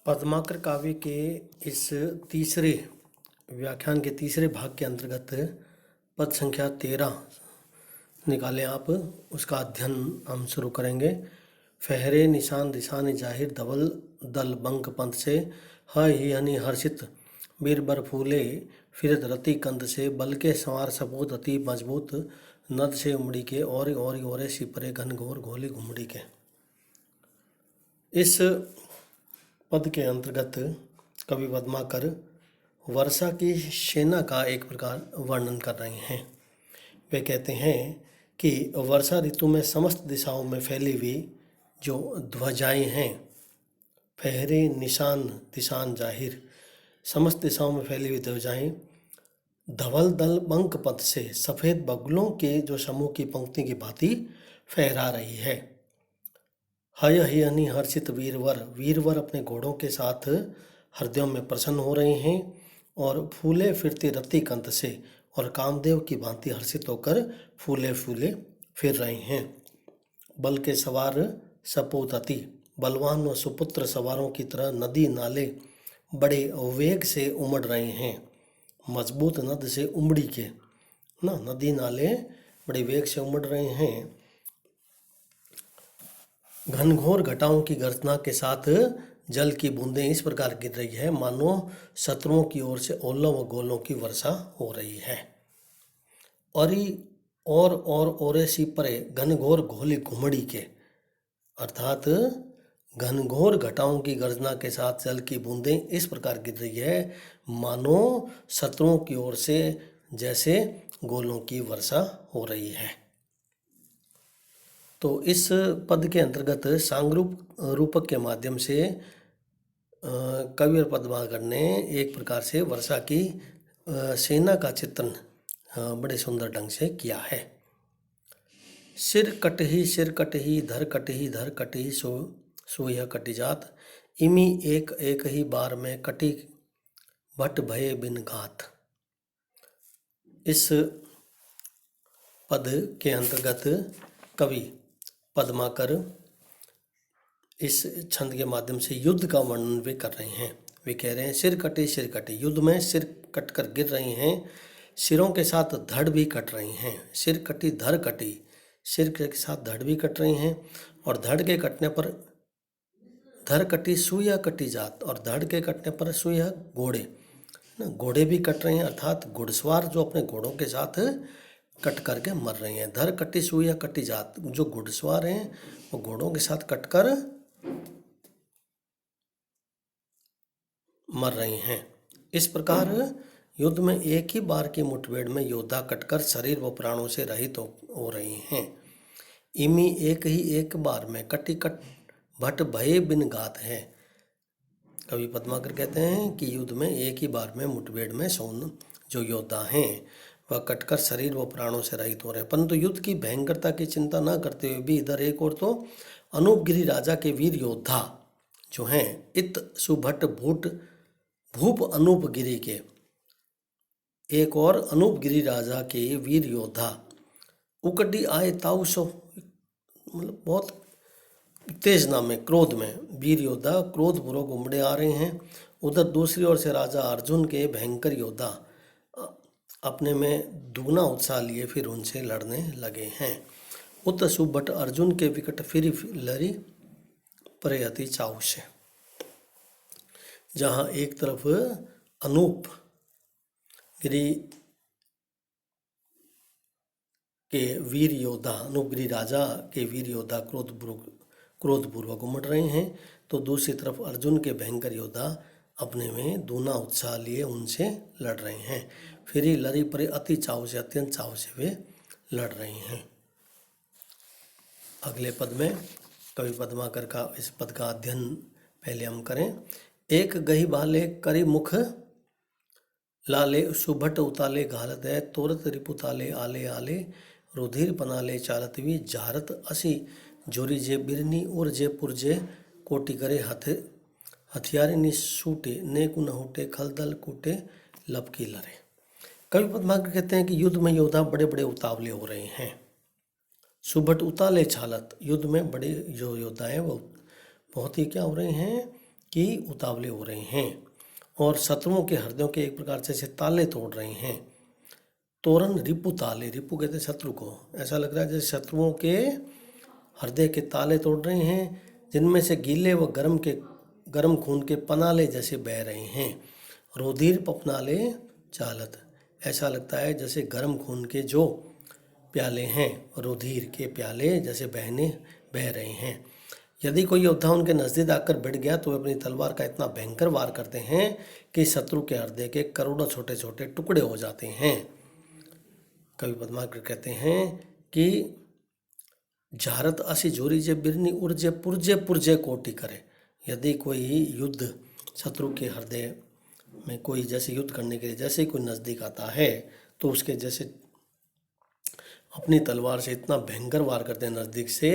पद्माकर काव्य के इस तीसरे व्याख्यान के तीसरे भाग के अंतर्गत पद संख्या 13 निकालें आप, उसका अध्ययन हम शुरू करेंगे। फहरे निशान दिशान जाहिर धवल दल बंक पंथ से ही हनि हर्षित बीर बर फूले फिरत रति कंद से बल के संवार सपूत अति मजबूत नद से उमड़ी के और सिपरे घन घोर घोली घुमड़ी के। इस पद के अंतर्गत कवि पद्माकर वर्षा की सेना का एक प्रकार वर्णन कर रहे हैं। वे कहते हैं कि वर्षा ऋतु में समस्त दिशाओं में फैली हुई जो ध्वजाएं हैं, फहरे निशान दिशान जाहिर, समस्त दिशाओं में फैली हुई ध्वजाएं धवल दल बंक पथ से सफ़ेद बगुलों के जो समूह की पंक्ति की भांति फहरा रही है। हयनि हर्षित वीरवर अपने घोड़ों के साथ हृदयों में प्रसन्न हो रहे हैं और फूले फिरती रति कंत से और कामदेव की भांति हर्षित होकर फूले फूले फिर रहे हैं। बल के सवार सपूत अति, बलवान व सुपुत्र सवारों की तरह नदी नाले बड़े वेग से उमड़ रहे हैं। मजबूत नद से उमड़ी के नदी नाले बड़े वेग से उमड़ रहे हैं। घनघोर घटाओं की गर्जना के साथ जल की बूंदें इस प्रकार गिर रही है मानो शत्रुओं की ओर से ओलों व गोलों की वर्षा हो रही है। और सी परे घनघोर घोली घुमड़ी के, अर्थात घनघोर घटाओं की गर्जना के साथ जल की बूंदें इस प्रकार गिर रही है मानो शत्रुओं की ओर से जैसे गोलों की वर्षा हो रही है। तो इस पद के अंतर्गत सांगरूप रूपक के माध्यम से कवि पद्माकर ने एक प्रकार से वर्षा की सेना का चित्रण बड़े सुंदर ढंग से किया है। सिर कटही धर कटही सो यह कटी जात, इमी एक एक ही बार में कटी भट भये बिन घात। इस पद के अंतर्गत कवि पद्माकर इस छंद के माध्यम से युद्ध का वर्णन वे कर रहे हैं। वे कह रहे हैं सिर कटे, युद्ध में सिर कट कर गिर रहे हैं, सिरों के साथ धड़ भी कट रही हैं। सिर कटी धड़ कटी, सिर के साथ धड़ भी कट रही हैं और धड़ के कटने पर धड़ कटी सुइया कटी जात, और धड़ के कटने पर सुइया घोड़े भी कट रहे हैं, अर्थात घुड़सवार जो अपने घोड़ों के साथ कट करके मर रही हैं। धर कटी सुइया कटी जात, जो घुड़सवार हैं वो घोड़ों के साथ कटकर मर रही हैं। इस प्रकार युद्ध में एक ही बार की मुठभेड़ में योद्धा कटकर शरीर व प्राणों से रहित हो रहे हैं। इमी एक बार में कटी कट भट भये बिन घात है। कवि पद्माकर कहते हैं कि युद्ध में एक ही बार में मुठभेड़ में जो योद्धा हैं वह कटकर शरीर व प्राणों से रहित हो रहे हैं, परंतु युद्ध की भयंकरता की चिंता न करते हुए भी इधर एक और तो अनूपगिरी राजा के वीर योद्धा जो हैं इत सुभट भूप अनूपगिरी के, एक और अनूपगिरी राजा के वीर योद्धा उकड्डी आए ताउसो, मतलब बहुत उत्तेजना में क्रोध में वीर योद्धा क्रोधपूर्वक उमड़े आ रहे हैं। उधर दूसरी ओर से राजा अर्जुन के भयंकर योद्धा अपने में दुगना उत्साह लिए फिर उनसे लड़ने लगे हैं। उत सुभट अर्जुन के विकट फिर लरी परे अति चाव से। जहाँ एक तरफ अनूपगिरी के वीर योद्धा, अनूपगिरी राजा के वीर योद्धा क्रोधपूर्वक उमड़ रहे हैं, तो दूसरी तरफ अर्जुन के भयंकर योद्धा अपने में दूना उत्साह लिए उनसे लड़ रहे हैं। फिर ही लड़ी परे अति चाव से, अत्यंत चाव से वे लड़ रहे हैं। अगले पद में कवि पद्माकर का इस पद का अध्ययन पहले हम करें। एक गही बाले करी मुख लाले सुभट उताले घालत है, तोरत रिपुताले आले आले रुधिर पनाले चालत भी जारत असी जोरी जे बिरनी और जे पुरजे कोटि करे हथियारे निसूटे ने कुन हुटे खलदल कूटे लपकी लरे। कवि पद्माकर कहते हैं कि युद्ध में योद्धा बड़े बड़े उतावले हो रहे हैं। सुभट उताले छालत, युद्ध में बड़े जो योद्धा हैं वो बहुत ही क्या हो रहे हैं, कि उतावले हो रहे हैं और शत्रुओं के हृदयों के एक प्रकार से ताले तोड़ रहे हैं। तोरण रिपु ताले, रिपु कहते हैं शत्रु को। ऐसा लग रहा है जैसे शत्रुओं के हृदय के ताले तोड़ रहे हैं, जिनमें से गीले व गर्म खून के पनाले जैसे बह रहे हैं। रोधिर पपनाले चालत, ऐसा लगता है जैसे गर्म खून के जो प्याले हैं, रुधिर के प्याले जैसे बह रहे हैं। यदि कोई योद्धा उनके नजदीक आकर भिड़ गया तो वे अपनी तलवार का इतना भयंकर वार करते हैं कि शत्रु के हृदय के करोड़ों छोटे छोटे टुकड़े हो जाते हैं। कवि पद्माकर कहते हैं कि झारत असी जोरी जे बिरनी उर्जे पुरजे पुरजे कोटि करे। यदि कोई युद्ध शत्रु के हृदय में कोई जैसे युद्ध करने के लिए जैसे ही कोई नज़दीक आता है तो उसके जैसे अपनी तलवार से इतना भयंकर वार करते हैं नज़दीक से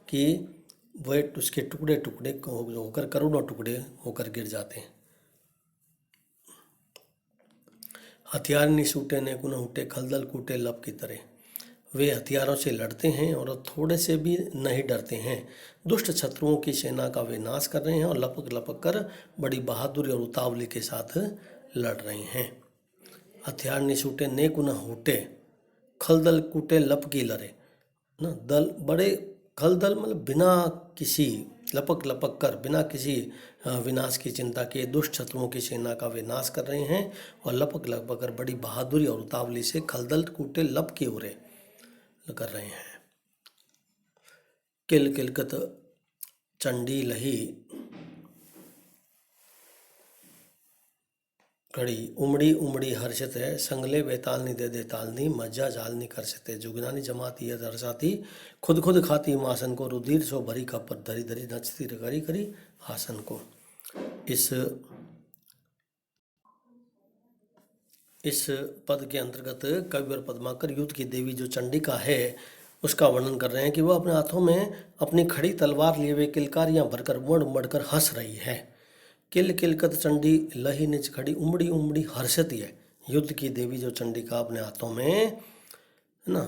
कि वह उसके टुकड़े टुकड़े होकर करोड़ों टुकड़े होकर गिर जाते हैं। हथियार नहीं सूटे ने कुन हुटे खलदल कूटे लब की तरह, वे हथियारों से लड़ते हैं और थोड़े से भी नहीं डरते हैं। दुष्ट शत्रुओं की सेना का वे नाश कर रहे हैं और लपक लपक कर बड़ी बहादुरी और उतावली के साथ लड़ रहे हैं। हथियार नहीं सूटे ने कुन हुटे खलदल कूटे लप की लड़े ना, दल बड़े खलदल मतलब बिना किसी लपक लपक कर बिना किसी विनाश की चिंता किए दुष्ट शत्रुओं की सेना का वे नाश कर रहे हैं और लपक लपक कर बड़ी बहादुरी और उतावली से खलदल कूटे लप की उरे कर रहे हैं। किल किलकत चंडी लही घड़ी उमड़ी उमड़ी हर्षित है, संगले बेतालनी दे दे तालनी मज्जा जालनी कर सते। जुगनानी जमाती है दरसाती खुद खुद खाती मासन को, रुधिर सो भरी खपर धरी धरी नचती करी करी हासन को। इस पद के अंतर्गत कविवर पद्माकर युद्ध की देवी जो चंडिका है उसका वर्णन कर रहे हैं कि वह अपने हाथों में अपनी खड़ी तलवार लिए हुए किलकारियां भरकर उमड़ उमड़ कर हंस रही है। किल किलकत चंडी लही निच खड़ी उमड़ी उमड़ी हर्षती है। युद्ध की देवी जो चंडिका अपने हाथों में है ना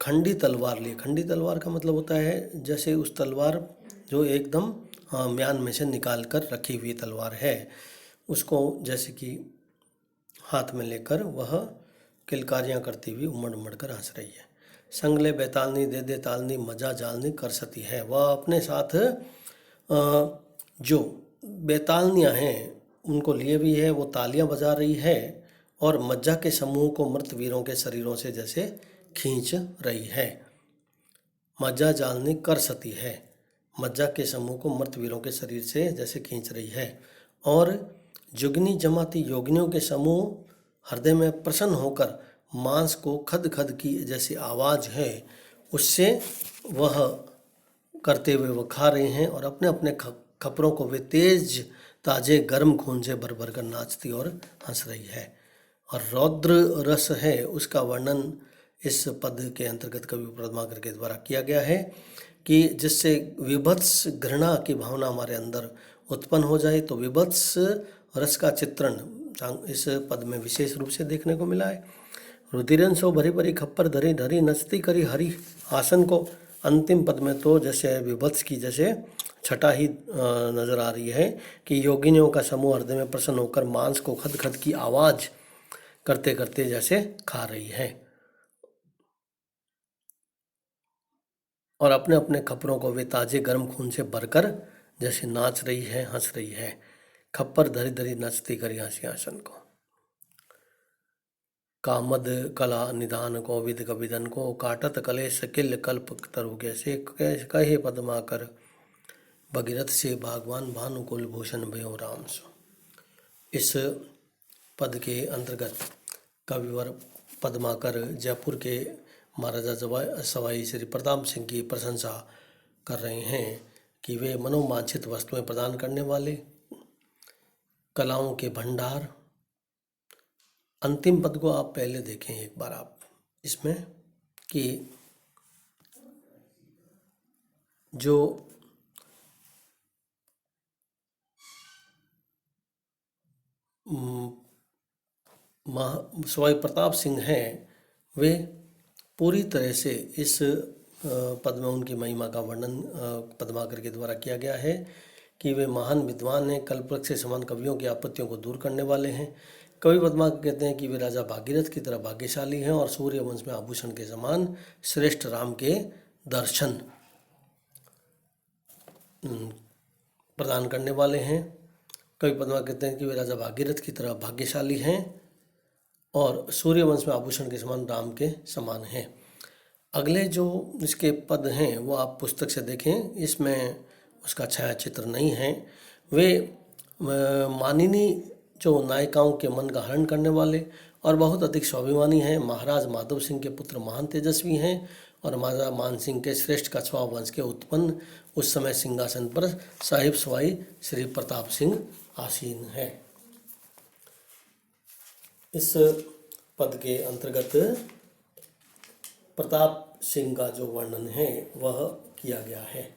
खंडी तलवार लिए, खंडी तलवार का मतलब होता है जैसे उस तलवार जो एकदम म्यान में से निकाल कर रखी हुई तलवार है, उसको जैसे कि हाथ में लेकर वह किलकारियाँ करती हुई उमड़ उमड़ कर हंस रही है। संगले बेतालनी दे दे तालनी मजा जालनी कर सती है, वह अपने साथ जो बेतालनियाँ हैं उनको लिए भी है, वो तालियां बजा रही है और मज्जा के समूह को मृत वीरों के शरीरों से जैसे खींच रही है। मज्जा जालनी कर सती है, मज्जा के समूह को मृत वीरों के शरीर से जैसे खींच रही है। और जुगनी जमाती योगिनियों के समूह हृदय में प्रसन्न होकर मांस को खद खद की जैसी आवाज़ है उससे वह करते हुए वह खा रहे हैं और अपने अपने खपरों को वे तेज ताजे गर्म खून से भर भर कर नाचती और हंस रही है। और रौद्र रस है उसका वर्णन इस पद के अंतर्गत कवि पद्माकर के द्वारा किया गया है कि जिससे विभत्स घृणा की भावना हमारे अंदर उत्पन्न हो जाए, तो विभत्स रस का चित्रण इस पद में विशेष रूप से देखने को मिला है। रुधिरन सो भरी भरी खप्पर धरी धरी नचती करी हरि आसन को, अंतिम पद में तो जैसे विभत्स की जैसे छटा ही नजर आ रही है कि योगिनियों का समूह हृदय में प्रसन्न होकर मांस को खद खद की आवाज करते करते जैसे खा रही है और अपने अपने खपरों को वे ताजे गर्म खून से भरकर जैसे नाच रही है, हंस रही है। खप्पर धरी धरी नचती करी हंसी आसन को, कामद कला निदान को विद कविदन को, काटत कलेश किल कल्प तरु कैसे कहे पद्माकर, भगीरथ से भगवान भानुकुल भूषण भयो राम सो। इस पद के अंतर्गत कविवर पद्माकर जयपुर के महाराजा सवाई श्री प्रताप सिंह की प्रशंसा कर रहे हैं कि वे मनोवांछित वस्तुएं प्रदान करने वाले, कलाओं के भंडार। अंतिम पद को आप पहले देखें एक बार आप इसमें कि जो सवाई प्रताप सिंह हैं वे पूरी तरह से इस पद में उनकी महिमा का वर्णन पद्माकर के द्वारा किया गया है कि वे महान विद्वान हैं, कल्पवृक्ष से समान कवियों की आपत्तियों को दूर करने वाले हैं। कवि पद्माकर कहते हैं कि वे राजा भागीरथ की तरह भाग्यशाली हैं और सूर्य वंश में आभूषण के समान श्रेष्ठ राम के दर्शन प्रदान करने वाले हैं। कवि पद्माकर कहते हैं कि वे राजा भागीरथ की तरह भाग्यशाली हैं और सूर्य वंश में आभूषण के समान राम के समान हैं। अगले जो इसके पद हैं वो आप पुस्तक से देखें, इसमें उसका छायाचित्र नहीं है। वे मानिनी जो नायिकाओं के मन का हरण करने वाले और बहुत अधिक स्वाभिमानी हैं। महाराज माधव सिंह के पुत्र महान तेजस्वी हैं और महाराजा मान सिंह के श्रेष्ठ कछवाहा वंश के उत्पन्न उस समय सिंहासन पर साहिब सवाई श्री प्रताप सिंह आसीन है। इस पद के अंतर्गत प्रताप सिंह का जो वर्णन है वह किया गया है।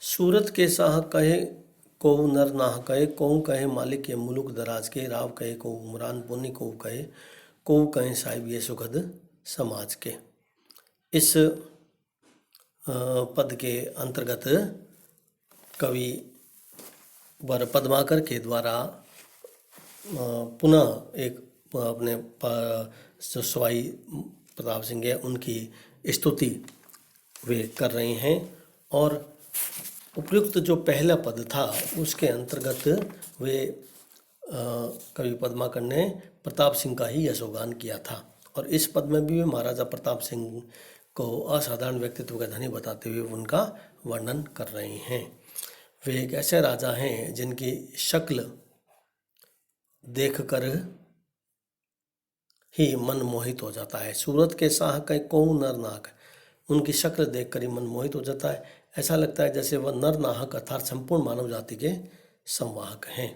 सूरत के साह कहे को नर नाह कहे, को कहे मालिक ये मुलुक दराज के, राव कहे को उमरान पुनि, को कहे साहिब ये सुखद समाज के। इस पद के अंतर्गत कवि वर पद्माकर के द्वारा पुनः एक अपने जो सवाई प्रताप सिंह है उनकी स्तुति वे कर रहे हैं और उपयुक्त जो पहला पद था उसके अंतर्गत वे कवि पद्माकर ने प्रताप सिंह का ही यशोगान किया था और इस पद में भी वे महाराजा प्रताप सिंह को असाधारण व्यक्तित्व का धनी बताते हुए उनका वर्णन कर रहे हैं। वे एक ऐसे राजा हैं जिनकी शक्ल देखकर ही मन मोहित हो जाता है। सूरत के साह कहीं को नर नाहक, उनकी शक्ल देखकर ही मन मोहित हो जाता है। ऐसा लगता है जैसे वह नर नाहक अर्थात संपूर्ण मानव जाति के संवाहक हैं।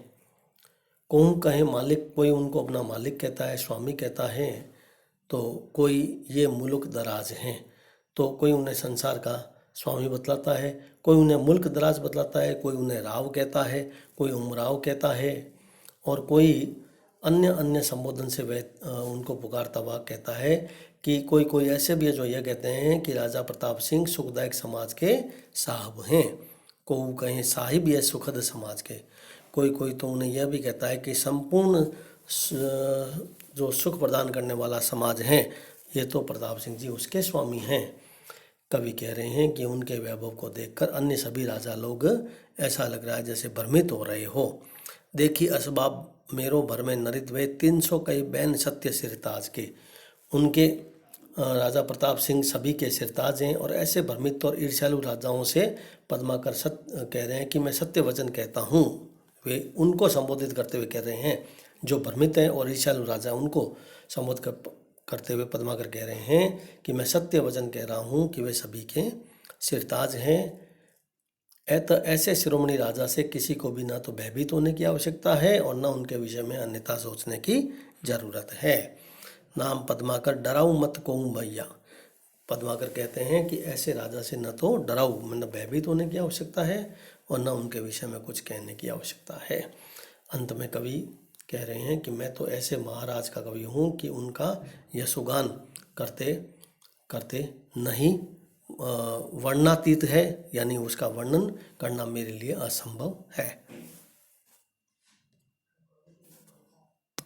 कोहू कहे मालिक, कोई उनको अपना मालिक कहता है, स्वामी कहता है, तो कोई ये मुल्क दराज हैं, तो कोई उन्हें संसार का स्वामी बतलाता है, कोई उन्हें मुल्क दराज बतलाता है, कोई उन्हें राव कहता है, कोई उमराव कहता है और कोई अन्य अन्य संबोधन से वह उनको पुकारता हुआ कहता है कि कोई ऐसे भी है जो यह कहते हैं कि राजा प्रताप सिंह सुखदायक समाज के साहब हैं। को कहें साहिब ये सुखद समाज के, कोई तो उन्हें यह भी कहता है कि संपूर्ण जो सुख प्रदान करने वाला समाज है ये तो प्रताप सिंह जी उसके स्वामी हैं। कवि कह रहे हैं कि उनके वैभव को देखकर अन्य सभी राजा लोग ऐसा लग रहा है जैसे भ्रमित हो रहे हो। देखी असबाब मेरो भर में नरित वे, 300 कई बैन सत्य सिरताज के। उनके राजा प्रताप सिंह सभी के सिरताज हैं और ऐसे भ्रमित और ईर्ष्यालु राजाओं से पद्माकर कह रहे हैं कि मैं सत्य वचन कहता हूँ। वे उनको संबोधित करते हुए कह रहे हैं जो भ्रमित हैं और ईर्ष्यालु राजा, उनको संबोधित करते हुए पद्माकर कह रहे हैं कि मैं सत्य वचन कह रहा हूँ कि वे सभी के सिरताज हैं। ऐसे शिरोमणि राजा से किसी को भी ना तो भयभीत होने की आवश्यकता है और न उनके विषय में अन्यथा सोचने की जरूरत है। नाम पद्माकर डराऊ मत कोऊ भैया। पद्माकर कहते हैं कि ऐसे राजा से न तो डराऊ मतलब भयभीत होने की आवश्यकता है और न उनके विषय में कुछ कहने की आवश्यकता है। अंत में कवि कह रहे हैं कि मैं तो ऐसे महाराज का कवि हूँ कि उनका यशोगान करते करते नहीं वर्णनातीत है, यानी उसका वर्णन करना मेरे लिए असंभव है।